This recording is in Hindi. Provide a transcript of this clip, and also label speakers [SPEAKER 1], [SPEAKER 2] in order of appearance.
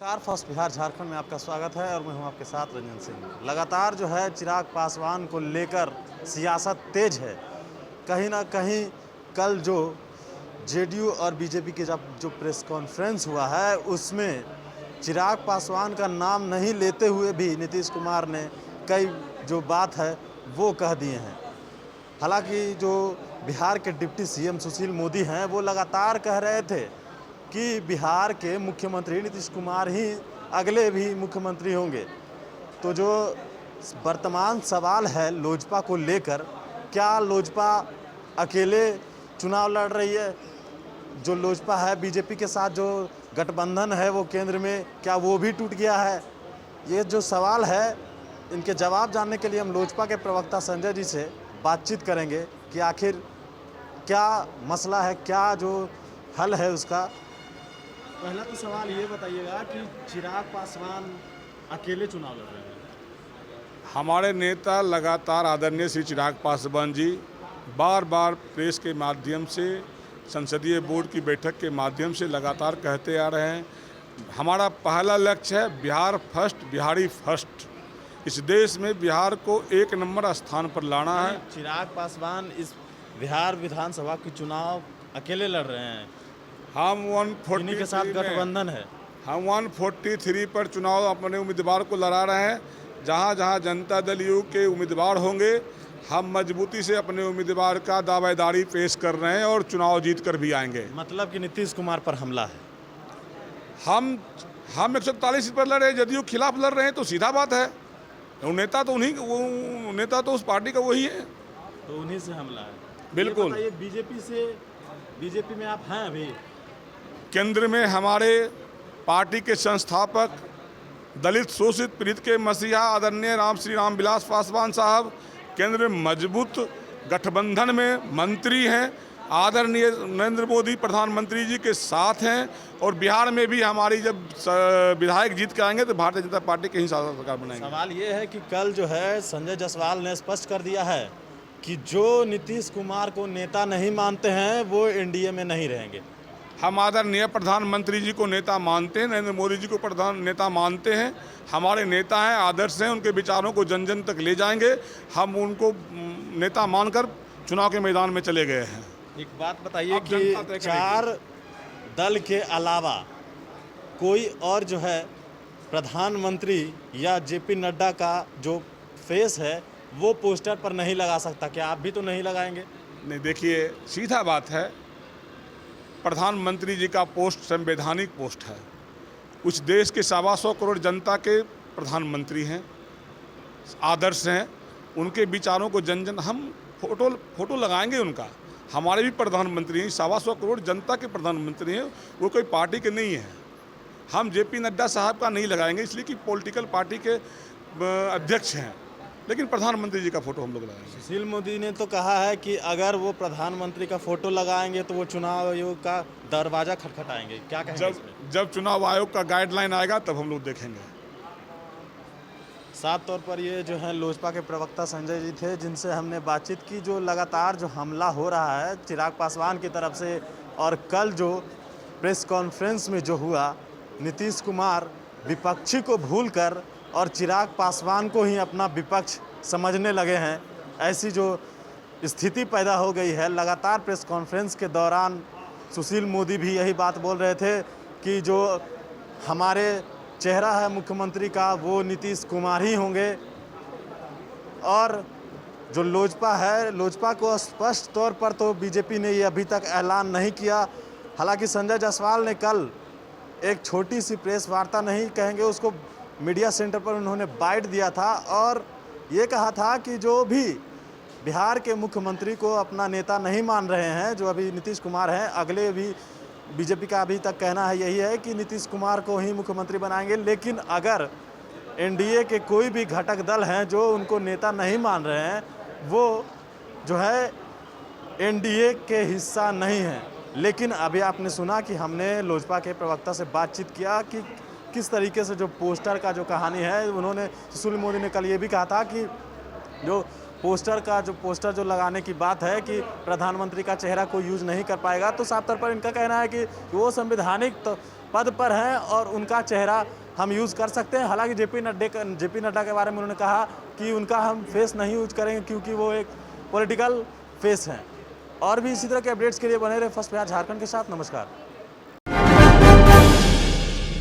[SPEAKER 1] नमस्कार। फर्स्ट बिहार झारखंड में आपका स्वागत है और मैं हूं आपके साथ रंजन सिंह। लगातार जो है चिराग पासवान को लेकर सियासत तेज है। कहीं ना कहीं कल जो जेडीयू और बीजेपी के जब जो प्रेस कॉन्फ्रेंस हुआ है उसमें चिराग पासवान का नाम नहीं लेते हुए भी नीतीश कुमार ने कई जो बात है वो कह दिए हैं। हालांकि जो बिहार के डिप्टी सीएम सुशील मोदी हैं वो लगातार कह रहे थे कि बिहार के मुख्यमंत्री नीतीश कुमार ही अगले भी मुख्यमंत्री होंगे। तो जो वर्तमान सवाल है लोजपा को लेकर, क्या लोजपा अकेले चुनाव लड़ रही है? जो लोजपा है बीजेपी के साथ जो गठबंधन है वो केंद्र में, क्या वो भी टूट गया है? ये जो सवाल है इनके जवाब जानने के लिए हम लोजपा के प्रवक्ता संजय जी से बातचीत करेंगे कि आखिर क्या मसला है, क्या जो हल है उसका। पहला तो सवाल ये बताइएगा कि चिराग पासवान अकेले चुनाव लड़ रहे हैं।
[SPEAKER 2] हमारे नेता लगातार आदरणीय श्री चिराग पासवान जी बार बार प्रेस के माध्यम से, संसदीय बोर्ड की बैठक के माध्यम से लगातार कहते आ रहे हैं, हमारा पहला लक्ष्य है बिहार फर्स्ट, बिहारी फर्स्ट। इस देश में बिहार को एक नंबर स्थान पर लाना है।
[SPEAKER 1] चिराग पासवान इस बिहार विधानसभा की चुनाव अकेले लड़ रहे हैं।
[SPEAKER 2] हम
[SPEAKER 1] इन्हीं के साथ
[SPEAKER 2] 143
[SPEAKER 1] गठबंधन है।
[SPEAKER 2] हम 143 पर चुनाव अपने उम्मीदवार को लड़ा रहे हैं। जहां जहां जनता दल यू के उम्मीदवार होंगे हम मजबूती से अपने उम्मीदवार का दावेदारी पेश कर रहे हैं और चुनाव जीत कर भी आएंगे।
[SPEAKER 1] मतलब कि नीतीश कुमार पर हमला है।
[SPEAKER 2] हम 141 पर लड़ रहे हैं, जदयू खिलाफ लड़ रहे हैं, तो सीधा बात है। नेता तो नेता तो उस पार्टी का वही है,
[SPEAKER 1] तो उन्हीं से हमला है।
[SPEAKER 2] बिल्कुल।
[SPEAKER 1] ये बीजेपी में आप हैं अभी?
[SPEAKER 2] केंद्र में हमारे पार्टी के संस्थापक, दलित शोषित पीड़ित के मसीहा आदरणीय श्री रामविलास पासवान साहब केंद्र में मजबूत गठबंधन में मंत्री हैं। आदरणीय नरेंद्र मोदी प्रधानमंत्री जी के साथ हैं और बिहार में भी हमारी जब विधायक जीत के आएंगे तो भारतीय जनता पार्टी के ही सरकार बनाएंगे।
[SPEAKER 1] सवाल ये है कि कल जो है संजय जायसवाल ने स्पष्ट कर दिया है कि जो नीतीश कुमार को नेता नहीं मानते हैं वो एनडीए में नहीं रहेंगे।
[SPEAKER 2] हम आदरणीय प्रधानमंत्री जी को नेता मानते हैं, नरेंद्र मोदी जी को प्रधान नेता मानते हैं। हमारे नेता हैं, आदर्श हैं, उनके विचारों को जन जन तक ले जाएंगे। हम उनको नेता मानकर चुनाव के मैदान में चले गए हैं।
[SPEAKER 1] एक बात बताइए कि 4 दल के अलावा कोई और जो है प्रधानमंत्री या जेपी नड्डा का जो फेस है वो पोस्टर पर नहीं लगा सकता। क्या आप भी तो नहीं लगाएंगे?
[SPEAKER 2] नहीं, देखिए सीधा बात है, प्रधानमंत्री जी का पोस्ट संवैधानिक पोस्ट है। उस देश के 125 करोड़ जनता के प्रधानमंत्री हैं, आदर्श हैं, उनके विचारों को जन जन हम फोटो लगाएंगे उनका। हमारे भी प्रधानमंत्री हैं, 125 करोड़ जनता के प्रधानमंत्री हैं, वो कोई पार्टी के नहीं हैं। हम जेपी नड्डा साहब का नहीं लगाएंगे इसलिए कि पॉलिटिकल पार्टी के अध्यक्ष हैं, लेकिन प्रधानमंत्री जी का फोटो हम लोग लगाएंगे।
[SPEAKER 1] सुशील मोदी ने तो कहा है कि अगर वो प्रधानमंत्री का फोटो लगाएंगे तो वो चुनाव आयोग का दरवाजा खटखटाएंगे। क्या कहेंगे इसमें?
[SPEAKER 2] जब चुनाव आयोग का गाइडलाइन आएगा तब हम लोग देखेंगे।
[SPEAKER 1] साफ तौर पर ये जो है लोजपा के प्रवक्ता संजय जी थे जिनसे हमने बातचीत की। जो लगातार जो हमला हो रहा है चिराग पासवान की तरफ से, और कल जो प्रेस कॉन्फ्रेंस में जो हुआ, नीतीश कुमार विपक्षी को भूलकर और चिराग पासवान को ही अपना विपक्ष समझने लगे हैं, ऐसी जो स्थिति पैदा हो गई है। लगातार प्रेस कॉन्फ्रेंस के दौरान सुशील मोदी भी यही बात बोल रहे थे कि जो हमारे चेहरा है मुख्यमंत्री का वो नीतीश कुमार ही होंगे। और जो लोजपा है, लोजपा को स्पष्ट तौर पर तो बीजेपी ने ये अभी तक ऐलान नहीं किया। हालांकि संजय जायसवाल ने कल एक छोटी सी प्रेस वार्ता नहीं कहेंगे उसको, मीडिया सेंटर पर उन्होंने बाइट दिया था और ये कहा था कि जो भी बिहार के मुख्यमंत्री को अपना नेता नहीं मान रहे हैं, जो अभी नीतीश कुमार हैं, अगले भी बीजेपी का अभी तक कहना है यही है कि नीतीश कुमार को ही मुख्यमंत्री बनाएंगे। लेकिन अगर एनडीए के कोई भी घटक दल हैं जो उनको नेता नहीं मान रहे हैं, वो जो है एनडीए के हिस्सा नहीं है। लेकिन अभी आपने सुना कि हमने लोजपा के प्रवक्ता से बातचीत किया कि किस तरीके से जो पोस्टर का जो कहानी है, उन्होंने सुशील मोदी ने कल ये भी कहा था कि जो पोस्टर जो लगाने की बात है कि प्रधानमंत्री का चेहरा कोई यूज नहीं कर पाएगा, तो साफ तौर पर इनका कहना है कि वो संवैधानिक पद पर हैं और उनका चेहरा हम यूज़ कर सकते हैं। हालांकि जेपी नड्डा के बारे में उन्होंने कहा कि उनका हम फेस नहीं यूज करेंगे क्योंकि वो एक पॉलिटिकल फेस हैं। और भी इसी तरह के अपडेट्स के लिए बने रहे फर्स्ट बिहार झारखंड के साथ। नमस्कार।